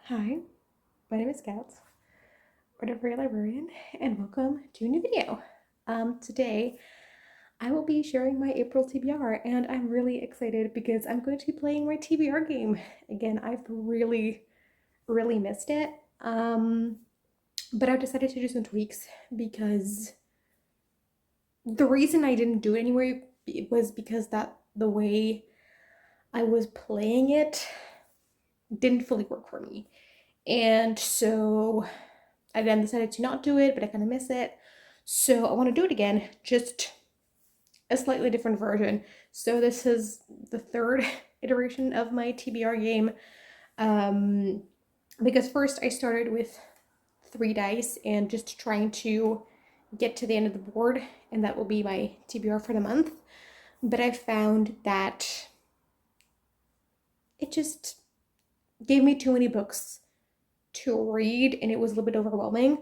Hi, my name is Kat, Readathon Librarian, and welcome to a new video. Today, I will be sharing my April TBR, and I'm really excited because I'm going to be playing my TBR game. Again, I've really missed it, but I've decided to do some tweaks because the reason I didn't do it anyway was because the way I was playing it didn't fully work for me. And so I then decided to not do it, but I kind of miss it. So I want to do it again, just a slightly different version. So this is the third iteration of my TBR game. Because first I started with 3 dice and just trying to get to the end of the board, and that will be my TBR for the month. But I found that it just gave me too many books to read, and it was a little bit overwhelming.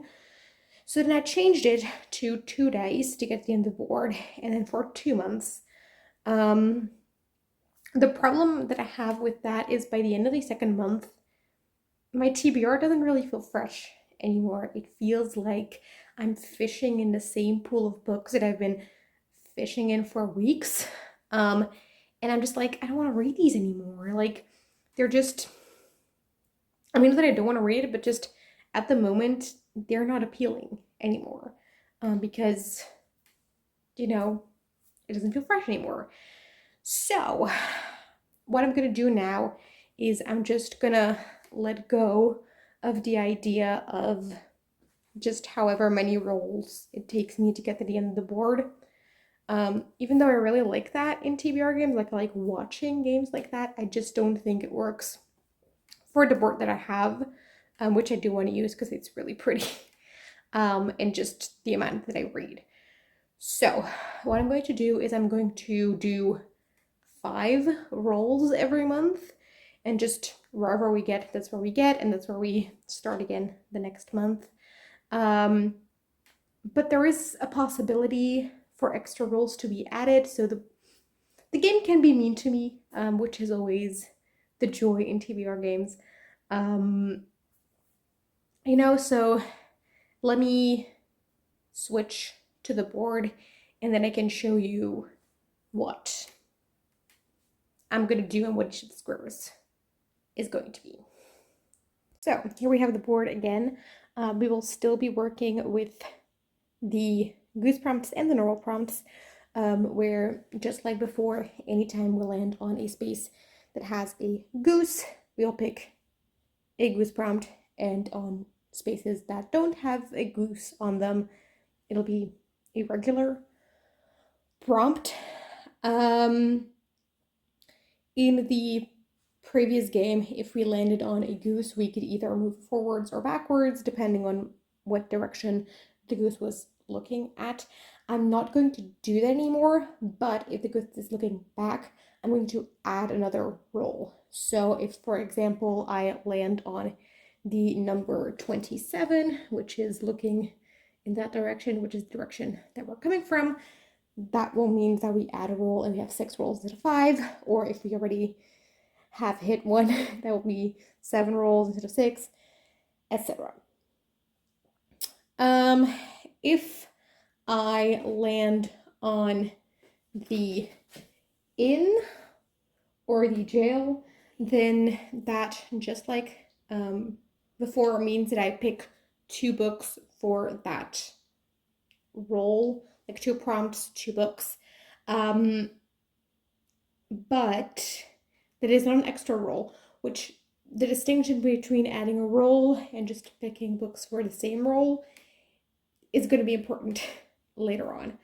So then I changed it to 2 dice to get to the end of the board, and then for 2 months. The problem that I have with that is by the end of the second month, my TBR doesn't really feel fresh anymore. It feels like I'm fishing in the same pool of books that I've been fishing in for weeks. And I'm just like, I don't want to read these anymore. Like, they're just, I mean, not that I don't want to read it, but just at the moment, they're not appealing anymore. Because, it doesn't feel fresh anymore. So, what I'm gonna do now is I'm just gonna let go of the idea of just however many rolls it takes me to get to the end of the board. Even though I really like that in TBR games, like I like watching games like that, I just don't think it works for the board that I have, which I do want to use because it's really pretty, and just the amount that I read. So what I'm going to do is I'm going to do 5 rolls every month, and just wherever we get, that's where we get, and that's where we start again the next month. But there is a possibility for extra rolls to be added, so the game can be mean to me, which is always the joy in TBR games. So let me switch to the board, and then I can show you what I'm going to do and what each of the squares is going to be. So here we have the board again. We will still be working with the goose prompts and the normal prompts, where just like before, anytime we land on a space that has a goose, we'll pick a goose prompt, and on spaces that don't have a goose on them, it'll be a regular prompt. In the previous game, if we landed on a goose, we could either move forwards or backwards, depending on what direction the goose was looking at. I'm not going to do that anymore, but if the goose is looking back, I'm going to add another roll. So if, for example, I land on the number 27, which is looking in that direction, which is the direction that we're coming from, that will mean that we add a roll and we have 6 rolls instead of 5, or if we already have hit one, that will be 7 rolls instead of 6, etc. If I land on the inn or the jail, then that, just like before, means that I pick 2 books for that roll, like 2 prompts, 2 books. But that is not an extra roll, which the distinction between adding a roll and just picking books for the same roll is going to be important later on.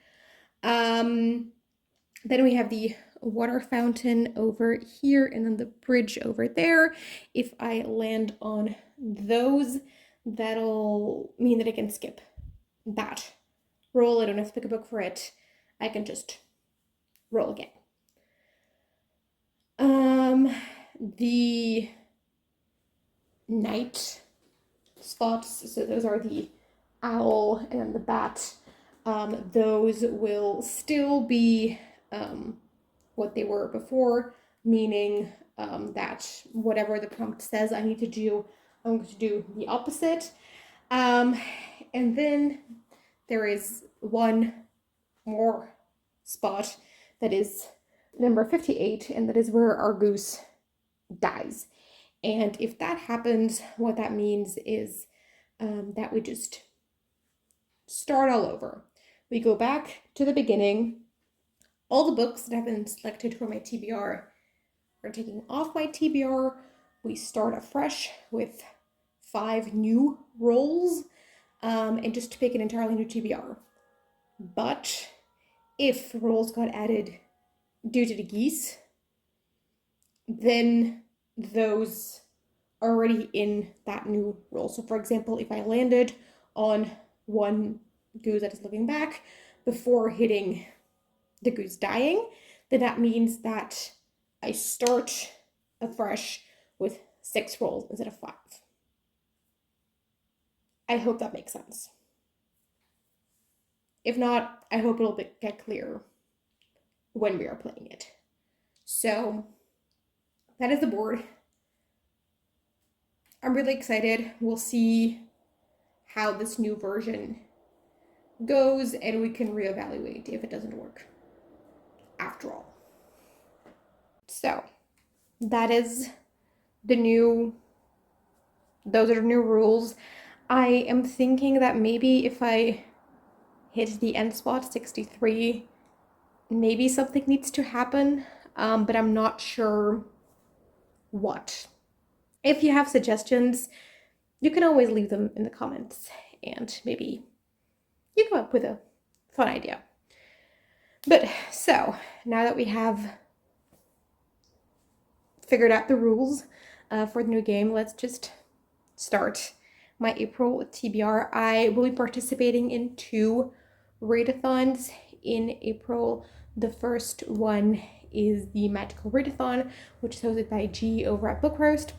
Then we have the water fountain over here and then the bridge over there. If I land on those, that'll mean that I can skip that roll. I don't have to pick a book for it. I can just roll again. The night spots, so those are the owl and the bat. Those will still be what they were before, meaning that whatever the prompt says I need to do, I'm going to do the opposite. And then there is one more spot that is number 58, and that is where our goose dies. And if that happens, what that means is that we just start all over. We go back to the beginning. All the books that have been selected for my TBR are taking off my TBR. We start afresh with 5 new rolls and just pick an entirely new TBR. But if rolls got added due to the geese, then those are already in that new roll. So for example, if I landed on one goose that is looking back before hitting the goose dying, then that means that I start afresh with 6 rolls instead of 5. I hope that makes sense. If not, I hope it'll get clearer when we are playing it. So that is the board. I'm really excited. We'll see how this new version goes, and we can reevaluate if it doesn't work after all. So that is those are the new rules. I am thinking that maybe if I hit the end spot 63, maybe something needs to happen, but I'm not sure what. If you have suggestions, you can always leave them in the comments, and maybe you come up with a fun idea. But so now that we have figured out the rules for the new game, let's just start my April TBR. I will be participating in 2 Readathons in April. The first one is the Magical Readathon, which is hosted by G over at Book Roast.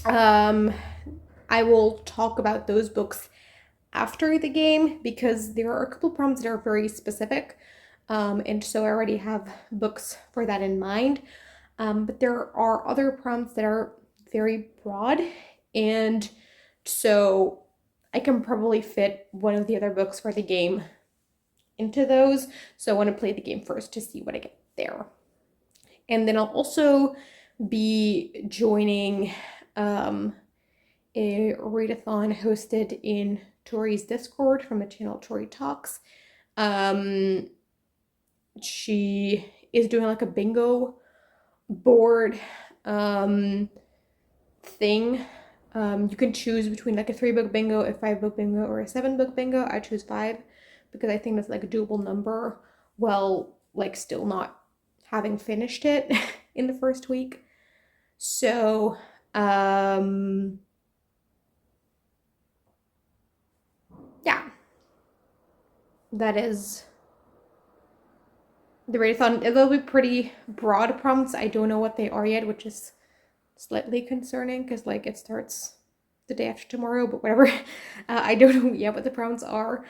I will talk about those books after the game because there are a couple prompts that are very specific, and so I already have books for that in mind. But there are other prompts that are very broad, and so I can probably fit one of the other books for the game into those. So I want to play the game first to see what I get there. And then I'll also be joining a readathon hosted in Tori's Discord from the channel Tori Talks. She is doing like a bingo board thing. You can choose between like a 3-book bingo, a 5-book bingo, or a 7-book bingo. I choose 5 because I think that's like a doable number while like still not having finished it in the first week. So yeah, that is the readathon. It'll be pretty broad prompts. I don't know what they are yet, which is slightly concerning because like it starts the day after tomorrow, but whatever. I don't know yet what the prompts are.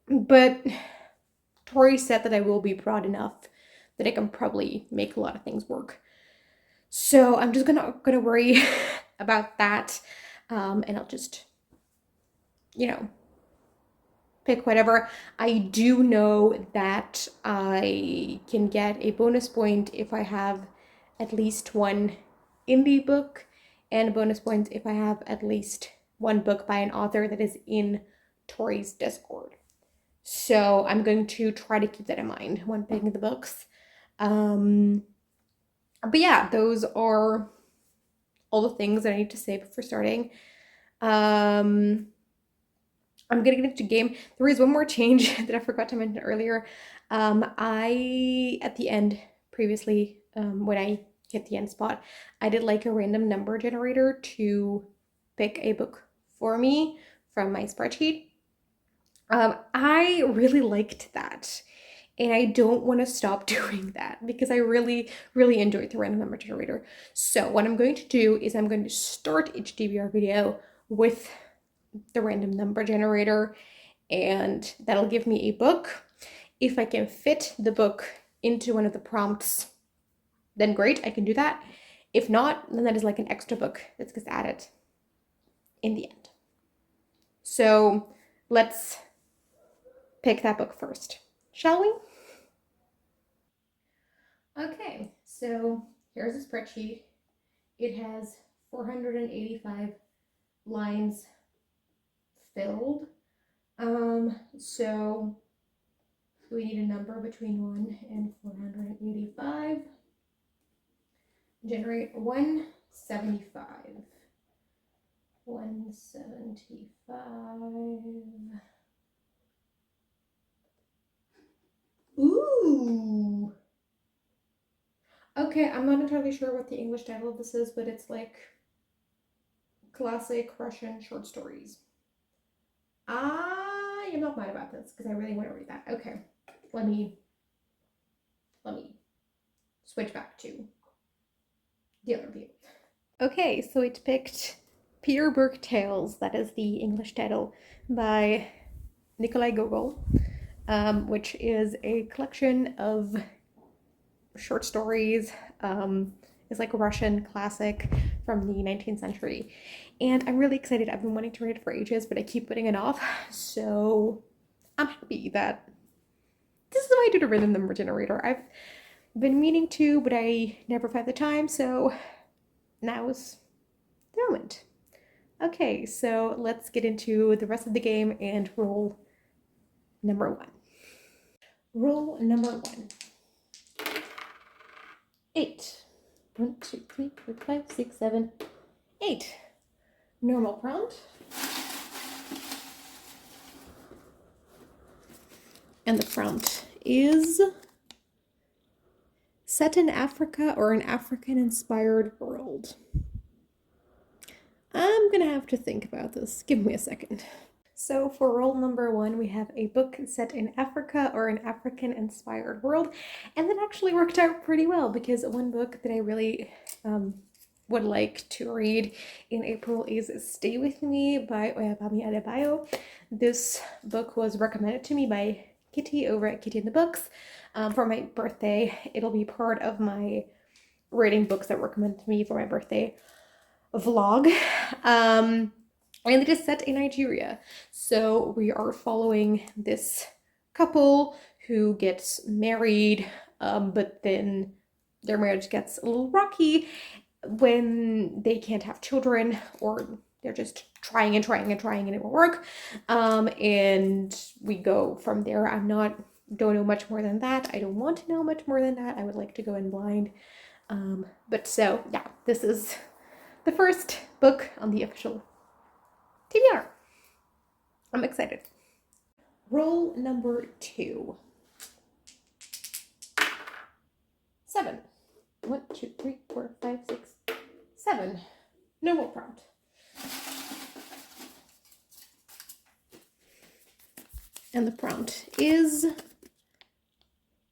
But Tori said that I will be broad enough that I can probably make a lot of things work. So I'm just gonna worry about that, and I'll just, pick whatever. I do know that I can get a bonus point if I have at least one indie book, and bonus points if I have at least one book by an author that is in Tori's Discord. So I'm going to try to keep that in mind when picking the books. But yeah, those are all the things that I need to say before starting. I'm gonna get into game. There is one more change that I forgot to mention earlier. I, at the end previously, when I hit the end spot, I did like a random number generator to pick a book for me from my spreadsheet. I really liked that. And I don't want to stop doing that because I really, really enjoyed the random number generator. So what I'm going to do is I'm going to start each TBR video with the random number generator, and that'll give me a book. If I can fit the book into one of the prompts, then great, I can do that. If not, then that is like an extra book that gets added in the end. So let's pick that book first, shall we? Okay, so here's a spreadsheet. It has 485 lines filled. So we need a number between 1 and 485. Generate 175. 175. Ooh. Okay, I'm not entirely sure what the English title of this is, but it's like classic Russian short stories. I am not mad about this because I really want to read that. Okay, let me switch back to the other view. Okay, so it picked Peter Burke Tales, that is the English title, by Nikolai Gogol, which is a collection of short stories. It's like a Russian classic from the 19th century. And I'm really excited. I've been wanting to read it for ages, but I keep putting it off. So I'm happy that this is what I do to rhythm number generator. I've been meaning to, but I never find the time. So now is the moment. Okay, so let's get into the rest of the game and roll number 1. Roll number 1. 8. 1, 2, 3, 4, 5, 6, 7, 8. Normal prompt. And the prompt is set in Africa or an African-inspired world. I'm gonna have to think about this. Give me a second. So for roll number 1, we have a book set in Africa or an African-inspired world, and that actually worked out pretty well because one book that I really would like to read in April is Stay With Me by Oyabami Adebayo. This book was recommended to me by Kitty over at Kitty in the Books for my birthday. It'll be part of my reading books that were recommended to me for my birthday vlog. And it is set in Nigeria. So we are following this couple who gets married, but then their marriage gets a little rocky when they can't have children, or they're just trying and it won't work. And we go from there. Don't know much more than that. I don't want to know much more than that. I would like to go in blind. But so yeah, this is the first book on the official TBR. I'm excited. Roll number 2. 7. 1, 2, 3, 4, 5, 6, 7. No more prompt. And the prompt is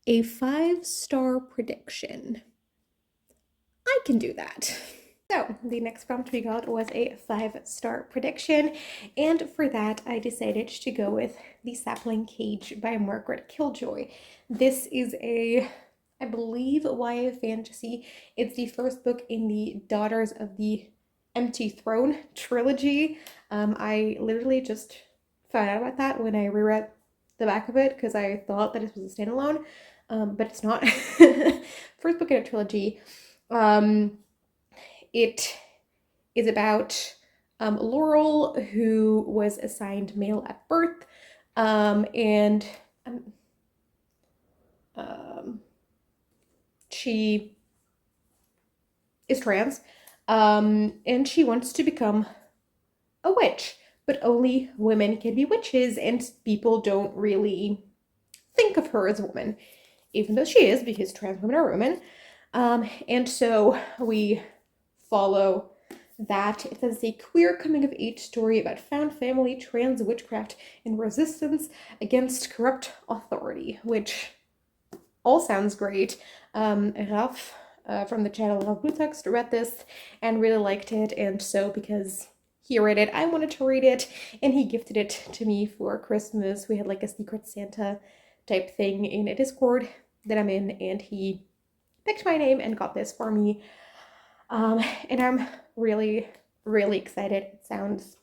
a 5-star prediction. I can do that. So the next prompt we got was a 5-star prediction, and for that I decided to go with The Sapling Cage by Margaret Killjoy. This is I believe, YA fantasy. It's the first book in the Daughters of the Empty Throne trilogy. I literally just found out about that when I reread the back of it because I thought that it was a standalone, but it's not. First book in a trilogy. It is about Laurel, who was assigned male at birth, and she is trans, and she wants to become a witch, but only women can be witches, and people don't really think of her as a woman, even though she is, because trans women are women. And so we follow that. It is a queer coming-of-age story about found family, trans witchcraft, and resistance against corrupt authority, which all sounds great. Ralph from the channel Ralph Blutext read this and really liked it, and so because he read it, I wanted to read it, and he gifted it to me for Christmas. We had like a Secret Santa type thing in a Discord that I'm in, and he picked my name and got this for me. And I'm really, really excited. It sounds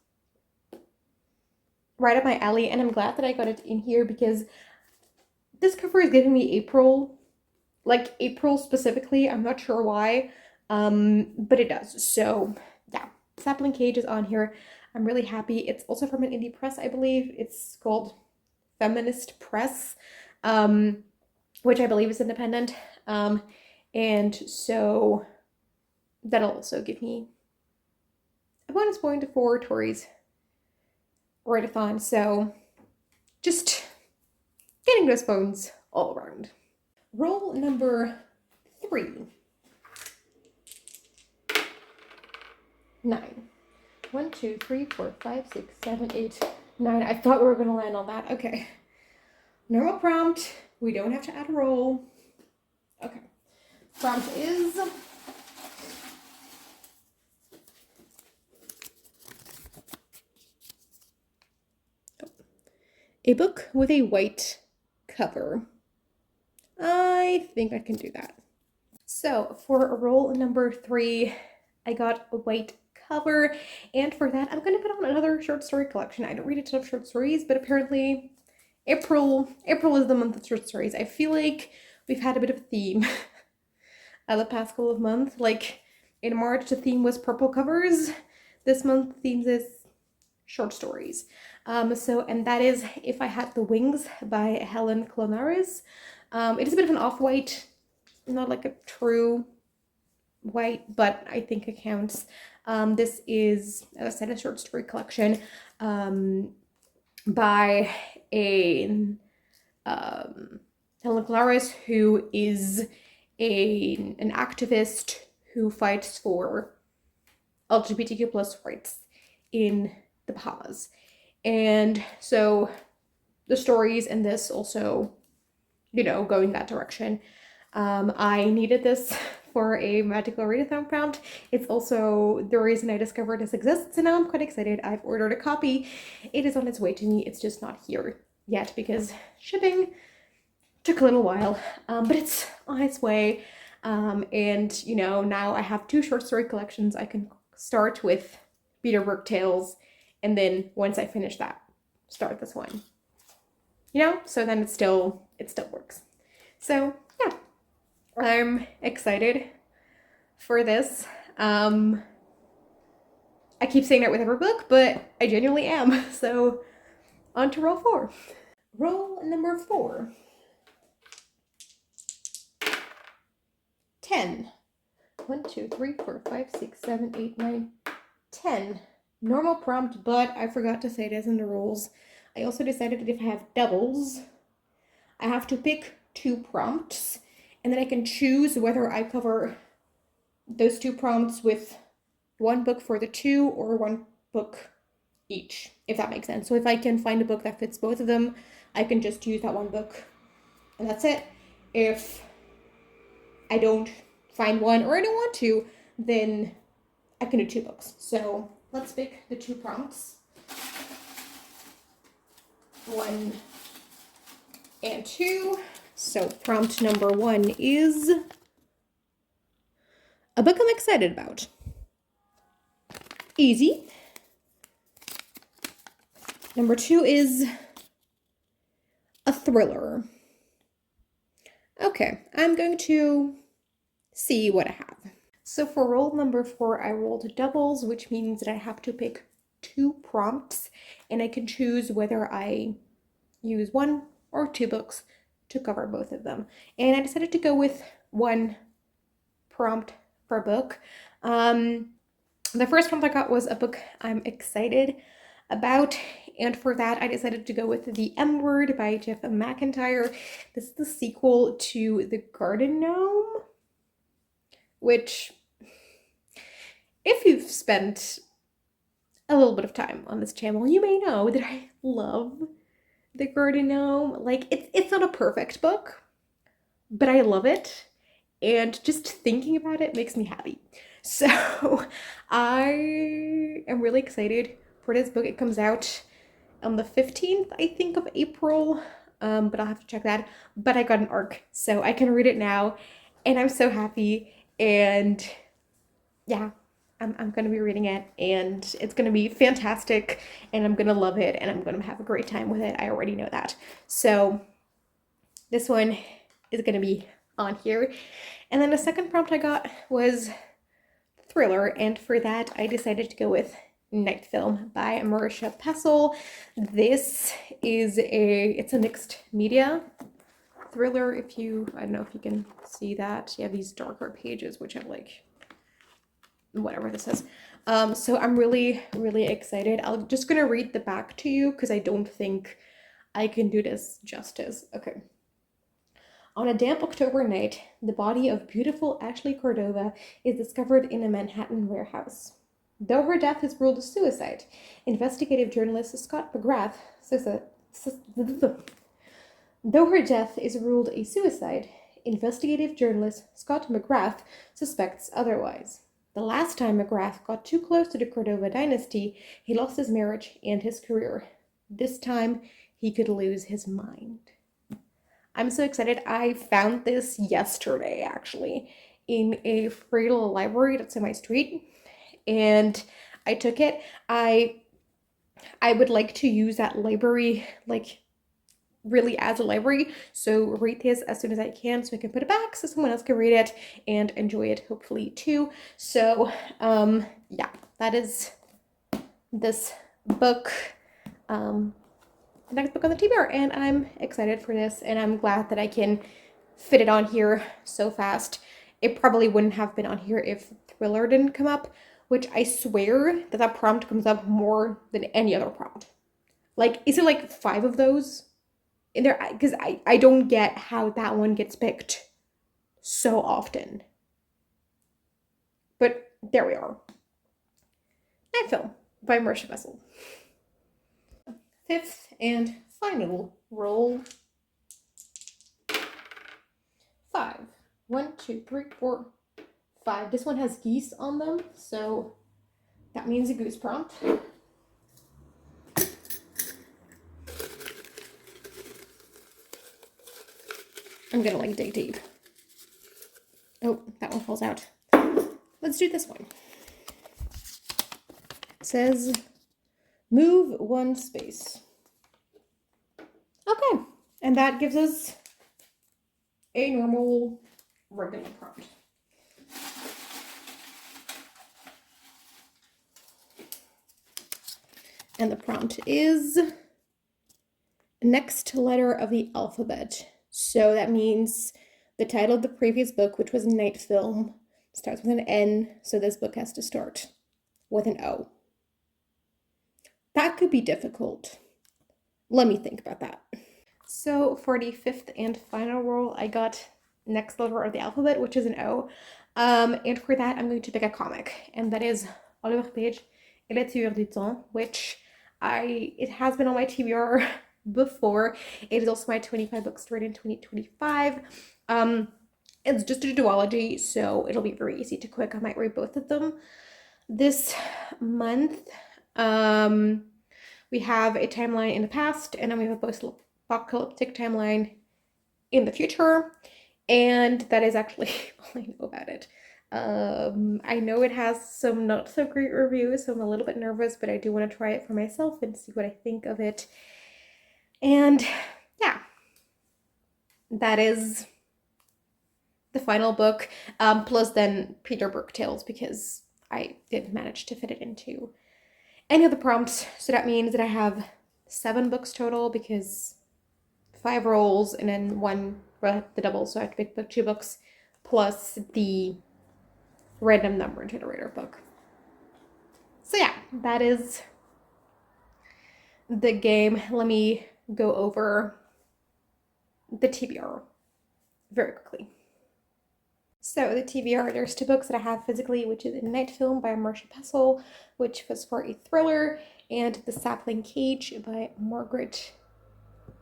right up my alley, and I'm glad that I got it in here because this cover is giving me April, like April specifically. I'm not sure why, but it does. So yeah, Sapling Cage is on here. I'm really happy. It's also from an indie press, I believe. It's called Feminist Press, which I believe is independent. And so that'll also give me a bonus point for Tori's Readathon. So just getting those phones all around. Roll number 3. 9. 1, 2, 3, 4, 5, 6, 7, 8, 9. I thought we were going to land on that. Okay. Normal prompt. We don't have to add a roll. Okay. Prompt is a book with a white cover. I think I can do that. So for roll number 3, I got a white cover, and for that I'm going to put on another short story collection. I don't read a ton of short stories, but apparently April is the month of short stories. I feel like we've had a bit of a theme the past couple of months. Like in March the theme was purple covers. This month the theme is short stories. And that is If I Had the Wings by Helen Clonaris. It is a bit of an off-white, not like a true white, but I think it counts. This is, as I said, a short story collection by an Helen Clonaris, who is an activist who fights for LGBTQ plus rights in the Bahamas. And so the stories in this also, go in that direction. I needed this for a Magical Readathon prompt. It's also the reason I discovered this exists, and now I'm quite excited. I've ordered a copy. It is on its way to me. It's just not here yet because shipping took a little while, but it's on its way. And now I have 2 short story collections. I can start with Beaterbrook Tales, and then once I finish that, start this one. So then it still works. So yeah, I'm excited for this. I keep saying that with every book, but I genuinely am. So on to roll 4. Roll number 4. 10. 1, 2, 3, 4, 5, 6, 7, 8, 9, 10. Normal prompt, but I forgot to say it as in the rules. I also decided that if I have doubles, I have to pick 2 prompts, and then I can choose whether I cover those 2 prompts with 1 book for the 2 or 1 book each, if that makes sense. So if I can find a book that fits both of them, I can just use that 1 book, and that's it. If I don't find one or I don't want to, then I can do 2 books. So let's pick the 2 prompts. 1 and 2. So prompt number 1 is a book I'm excited about. Easy. Number 2 is a thriller. Okay, I'm going to see what I have. So for roll number 4, I rolled doubles, which means that I have to pick 2 prompts, and I can choose whether I use 1 or 2 books to cover both of them. And I decided to go with 1 prompt per book. The first prompt I got was a book I'm excited about, and for that I decided to go with The M Word by Jeff McIntyre. This is the sequel to The Garden Gnome, which, if you've spent a little bit of time on this channel, you may know that I love The Garden Gnome. Like, it's not a perfect book, but I love it, and just thinking about it makes me happy. So I am really excited for this book. It comes out on the 15th, I think, of April, but I'll have to check that. But I got an ARC, so I can read it now, and I'm so happy. And yeah, I'm gonna be reading it, and it's gonna be fantastic, and I'm gonna love it, and I'm gonna have a great time with it. I already know that. So this one is gonna be on here. And then the second prompt I got was thriller, and for that I decided to go with Night Film by Marisha Pessel. This is it's a mixed media thriller. I don't know if you can see that. You have these darker pages which have like whatever this is. So I'm really, really excited. I'm just gonna read the back to you because I don't think I can do this justice. Okay. On a damp October night, the body of beautiful Ashley Cordova is discovered in a Manhattan warehouse. Though her death is ruled a suicide, investigative journalist Scott McGrath Though her death is ruled a suicide, investigative journalist Scott McGrath suspects otherwise. The last time McGrath got too close to the Cordova dynasty, he lost his marriage and his career. This time, he could lose his mind. I'm so excited. I found this yesterday, actually, in a free little library that's in my street, and I took it. I would like to use that library, like, really as a library, so read this as soon as I can so I can put it back so someone else can read it and enjoy it, hopefully, too. So, yeah, that is this book. The next book on the TBR, and I'm excited for this, and I'm glad that I can fit it on here so fast. It probably wouldn't have been on here if thriller didn't come up, which I swear that prompt comes up more than any other prompt. Like, is it like 5 of those in there? Because I don't get how that one gets picked so often. But there we are. Night Film by Marisha Pessel. Fifth and final roll. 5. 1, 2, 3, 4, 5. This one has geese on them, so that means a goose prompt. I'm gonna like dig deep. Oh, that one falls out. Let's do this one. It says, move 1 space. Okay, and that gives us a normal, regular prompt. And the prompt is next letter of the alphabet. So that means the title of the previous book, which was Night Film, starts with an N, so this book has to start with an O. That could be difficult. Let me think about that. So for the 5th and final roll, I got next letter of the alphabet, which is an O. And for that, I'm going to pick a comic, and that is Oliver Page et les Tueurs du Temps, which it has been on my TBR before. It is also my 25 books to read in 2025. It's just a duology, so it'll be very easy to quick. I might read both of them this month. We have a timeline in the past, and then we have a post-apocalyptic timeline in the future, and that is actually all I know about it. I know it has some not so great reviews, so I'm a little bit nervous, but I do want to try it for myself and see what I think of it. And yeah, that is the final book, plus then Peter Brook Tales, because I didn't manage to fit it into any of the prompts. So that means that I have 7 books total, because 5 rolls and then 1, well, the double, so I have to pick 2 books, plus the random number generator book. So yeah, that is the game. Let me go over the TBR very quickly. So the TBR, there's 2 books that I have physically, which is Night Film by Marisha Pessel, which was for a thriller, and The Sapling Cage by Margaret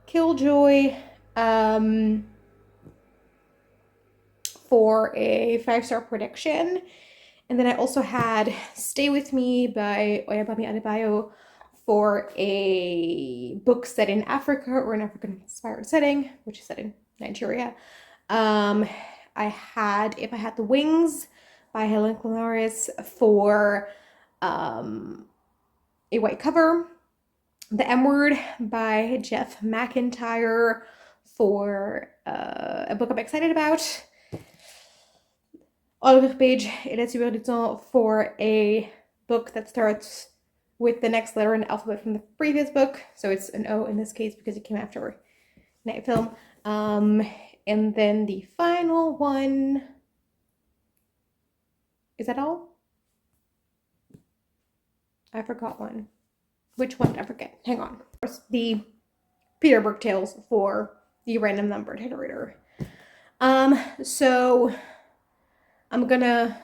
Killjoy, for a 5-star prediction. And then I also had Stay With Me by Oyabami Adebayo for a book set in Africa, or an African-inspired setting, which is set in Nigeria. I had If I Had the Wings by Helen Claris for a white cover. The M Word by Jeff McIntyre for a book I'm excited about. Oliver Page et les Readathon for a book that starts with the next letter in the alphabet from the previous book. So it's an O in this case because it came after Night Film. And then the final one. Is that all? I forgot one. Which one did I forget? Hang on. The Peter Brook Tales for the random number generator. So I'm gonna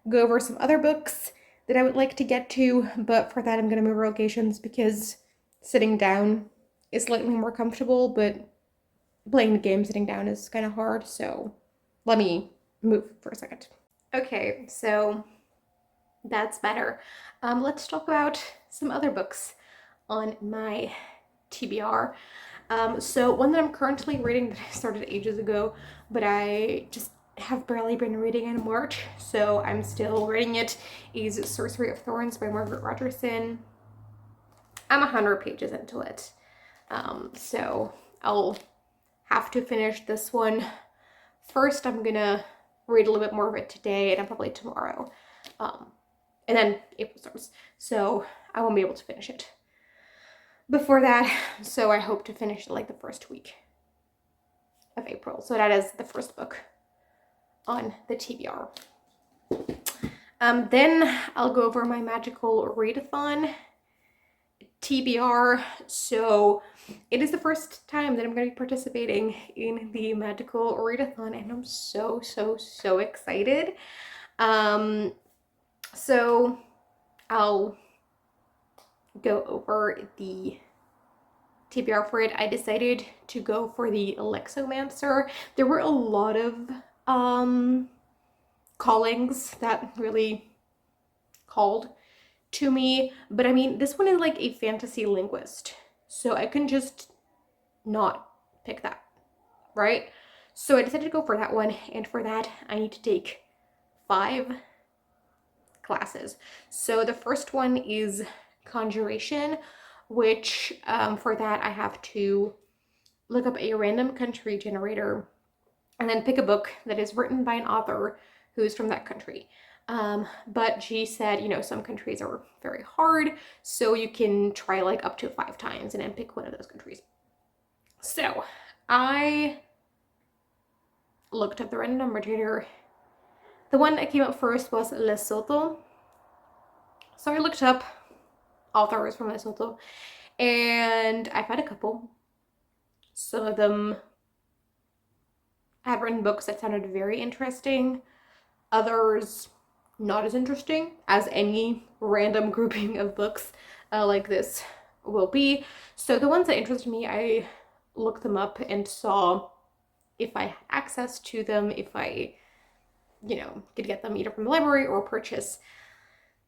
go over some other books that I would like to get to, but for that I'm gonna move locations because sitting down is slightly more comfortable, but playing the game sitting down is kind of hard, so let me move for a second. Okay, so that's better. Let's talk about some other books on my TBR. So one that I'm currently reading that I started ages ago, but I just have barely been reading in March, so I'm still reading it, is Sorcery of Thorns by Margaret Rogerson. I'm 100 pages into it, so I'll have to finish this one first. I'm gonna read a little bit more of it today and probably tomorrow, and then April starts, so I won't be able to finish it before that, so I hope to finish it like the first week of April. So that is the first book on the TBR. Then I'll go over my magical readathon TBR. So it is the first time that I'm going to be participating in the magical readathon, and I'm so excited. So I'll go over the TBR for it. I decided to go for the Alexomancer. There were a lot of callings that really called to me, but I mean, this one is like a fantasy linguist, so I can just not pick that, right? So I decided to go for that one, and for that I need to take 5 classes. So the first one is Conjuration, which for that I have to look up a random country generator and then pick a book that is written by an author who's from that country. But she said, you know, some countries are very hard, so you can try like up to 5 times and then pick one of those countries. So I looked up the random number generator. The one that came up first was Lesotho. So I looked up authors from Lesotho, and I found a couple. Some of them had written books that sounded very interesting. Others not as interesting as any random grouping of books like this will be. So the ones that interested me, I looked them up and saw if I had access to them, if I, you know, could get them either from the library or purchase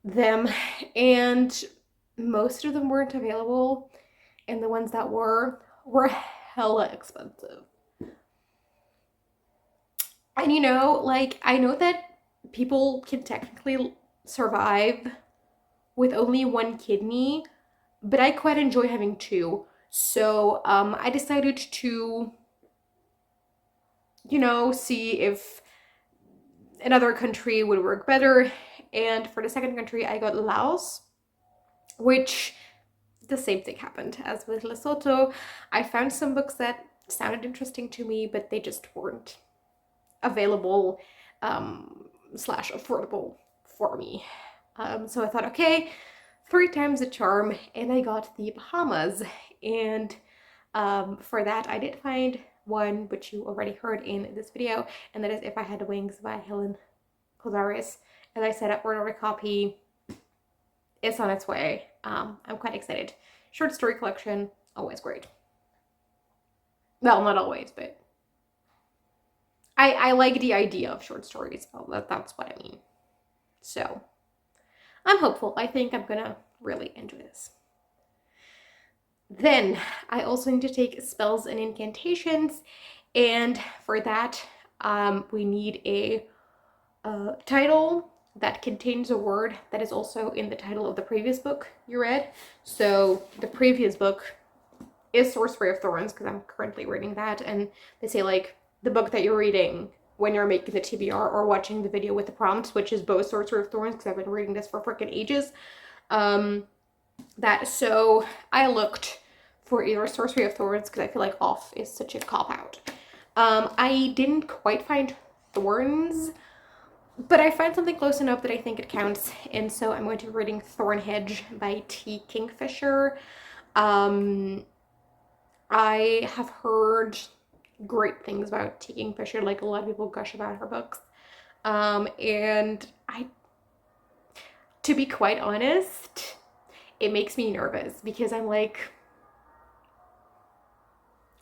them. And most of them weren't available, and the ones that were hella expensive. And you know, like, I know that people can technically survive with only 1 kidney, but I quite enjoy having 2. So I decided to, you know, see if another country would work better. And for the second country, I got Laos, which the same thing happened as with Lesotho. I found some books that sounded interesting to me, but they just weren't available / affordable for me. So I thought, okay, 3 times the charm, and I got the Bahamas. And for that, I did find one which you already heard in this video, and that is If I Had Wings by Helen Claris. As I said, I ordered a copy. It's on its way. I'm quite excited. Short story collection, always great. Well, not always, but I like the idea of short stories. Well, that's what I mean. So I'm hopeful. I think I'm gonna really enjoy this. Then I also need to take spells and incantations, and for that we need a title that contains a word that is also in the title of the previous book you read. So the previous book is Sorcery of Thorns, because I'm currently reading that, and they say like the book that you're reading when you're making the TBR or watching the video with the prompts, which is both Sorcery of Thorns, because I've been reading this for freaking ages. So I looked for either Sorcery of Thorns, because I feel like off is such a cop-out. I didn't quite find Thorns, but I found something close enough that I think it counts, and so I'm going to be reading Thornhedge by T. Kingfisher. I have heard great things about T. Kingfisher, like a lot of people gush about her books. And to be quite honest, it makes me nervous because I'm like,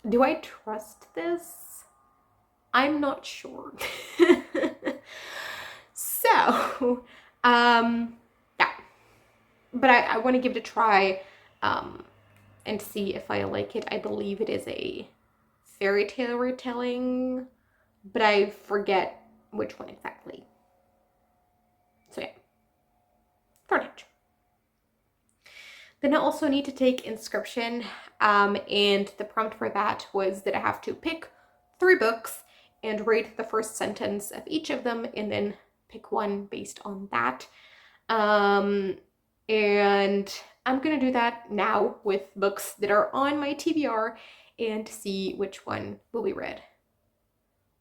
do I trust this? I'm not sure. So, yeah. But I want to give it a try, and see if I like it. I believe it is a fairy tale retelling, but I forget which one exactly. So yeah, Thornhedge. Then I also need to take Inscription, and the prompt for that was that I have to pick 3 books and read the first sentence of each of them, and then pick one based on that. And I'm gonna do that now with books that are on my TBR and see which one will be read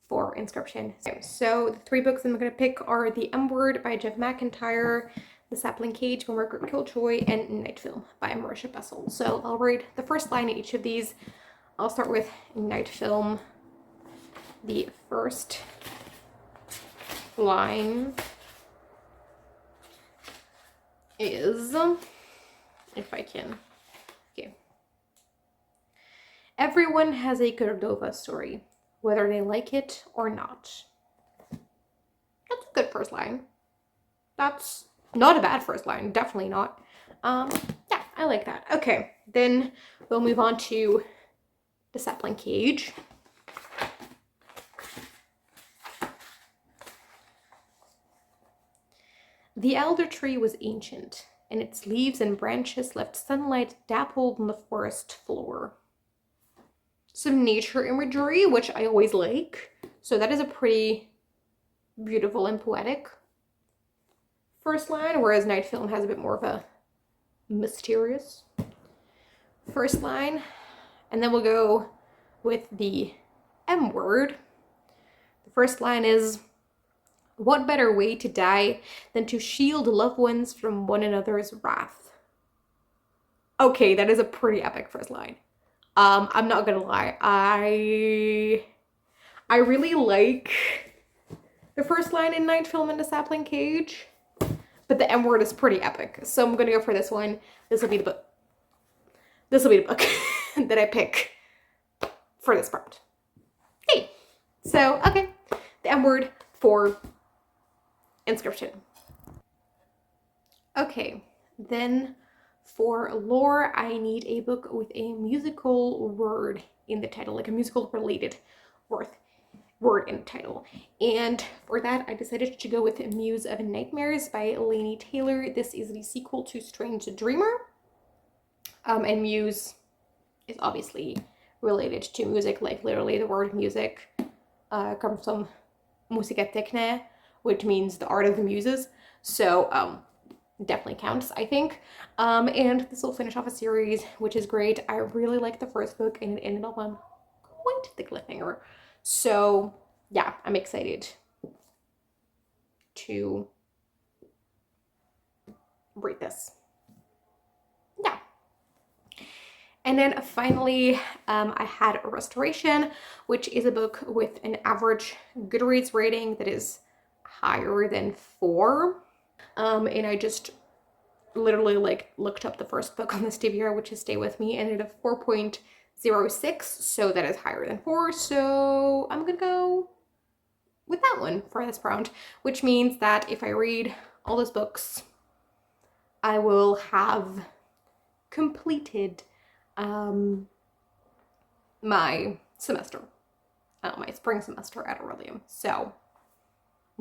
for Inscription. So the 3 books I'm gonna pick are The M Word by Jeff McIntyre, The Sapling Cage by Margaret Killjoy, and Night Film by Marisha Bessel. So I'll read the first line in each of these. I'll start with Night Film. The first line is, if I can, okay. Everyone has a Cordova story, whether they like it or not. That's a good first line. That's not a bad first line, definitely not. Yeah, I like that. Okay, then we'll move on to The Sapling Cage. The elder tree was ancient, and its leaves and branches left sunlight dappled on the forest floor. Some nature imagery, which I always like. So that is a pretty beautiful and poetic first line, whereas Night Film has a bit more of a mysterious first line. And then we'll go with the M Word. The first line is, what better way to die than to shield loved ones from one another's wrath? Okay, that is a pretty epic first line. I'm not gonna lie, I really like the first line in Night Film and The Sapling Cage, but the M Word is pretty epic, so I'm gonna go for this one. This will be the book. This will be the book that I pick for this prompt. Hey, so okay, the M Word for Inscription. Okay, then for lore, I need a book with a musical word in the title, like a musical related word in the title. And for that, I decided to go with Muse of Nightmares by Laini Taylor. This is the sequel to Strange Dreamer. And Muse is obviously related to music, like literally the word music comes from musica techne, which means the art of the muses. So definitely counts, I think. And this will finish off a series, which is great. I really liked the first book, and it ended up on quite the cliffhanger. So yeah, I'm excited to read this. Yeah. And then finally, I had Restoration, which is a book with an average Goodreads rating that is higher than 4. And I just literally like looked up the first book on this TBR, which is Stay With Me, and it had 4.06, so that is higher than 4. So I'm gonna go with that one for this prompt, which means that if I read all those books, I will have completed my semester, my spring semester at Aurelium. So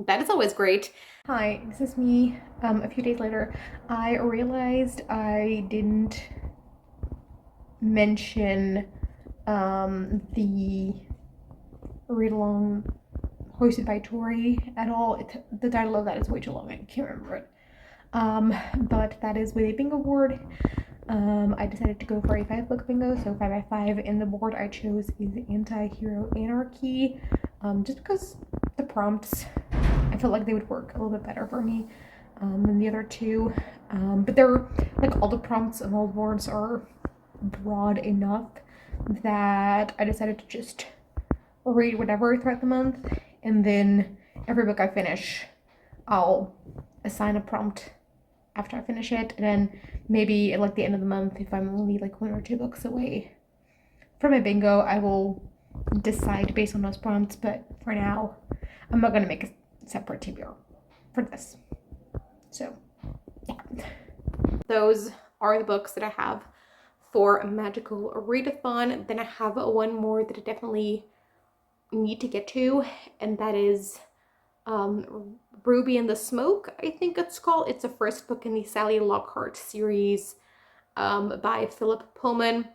That is always great. Hi, this is me. A few days later, I realized I didn't mention the read-along hosted by Tori at all. The title of that is way too long. I can't remember it. But that is with a bingo board. I decided to go for a 5-book bingo, so 5 by 5. And the board I chose is Anti-Hero Anarchy, just because the prompts, I felt like they would work a little bit better for me than the other two. But they're, like, all the prompts on all the boards are broad enough that I decided to just read whatever throughout the month, and then every book I finish, I'll assign a prompt after I finish it, and then maybe at like the end of the month, if I'm only like 1 or 2 books away from my bingo, I will decide based on those prompts. But for now, I'm not gonna make a separate TBR for this. So yeah, those are the books that I have for a magical readathon. Then I have one more that I definitely need to get to, and that is Ruby and the Smoke, I think it's called. It's the first book in the Sally Lockhart series by Philip Pullman.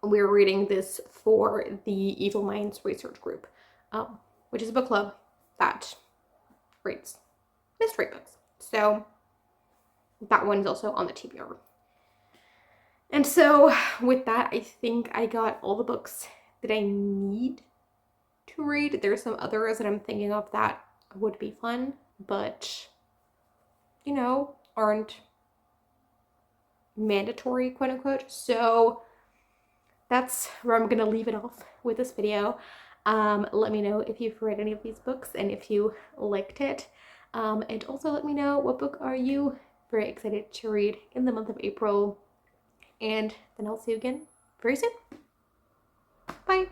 We're reading this for the Evil Minds Research Group, which is a book club that reads mystery books. So that one is also on the TBR. And so with that, I think I got all the books that I need to read. There's some others that I'm thinking of that would be fun, but you know, aren't mandatory, quote unquote. So that's where I'm gonna leave it off with this video. Let me know if you've read any of these books and if you liked it. And also let me know, what book are you very excited to read in the month of April? And then I'll see you again very soon. Bye.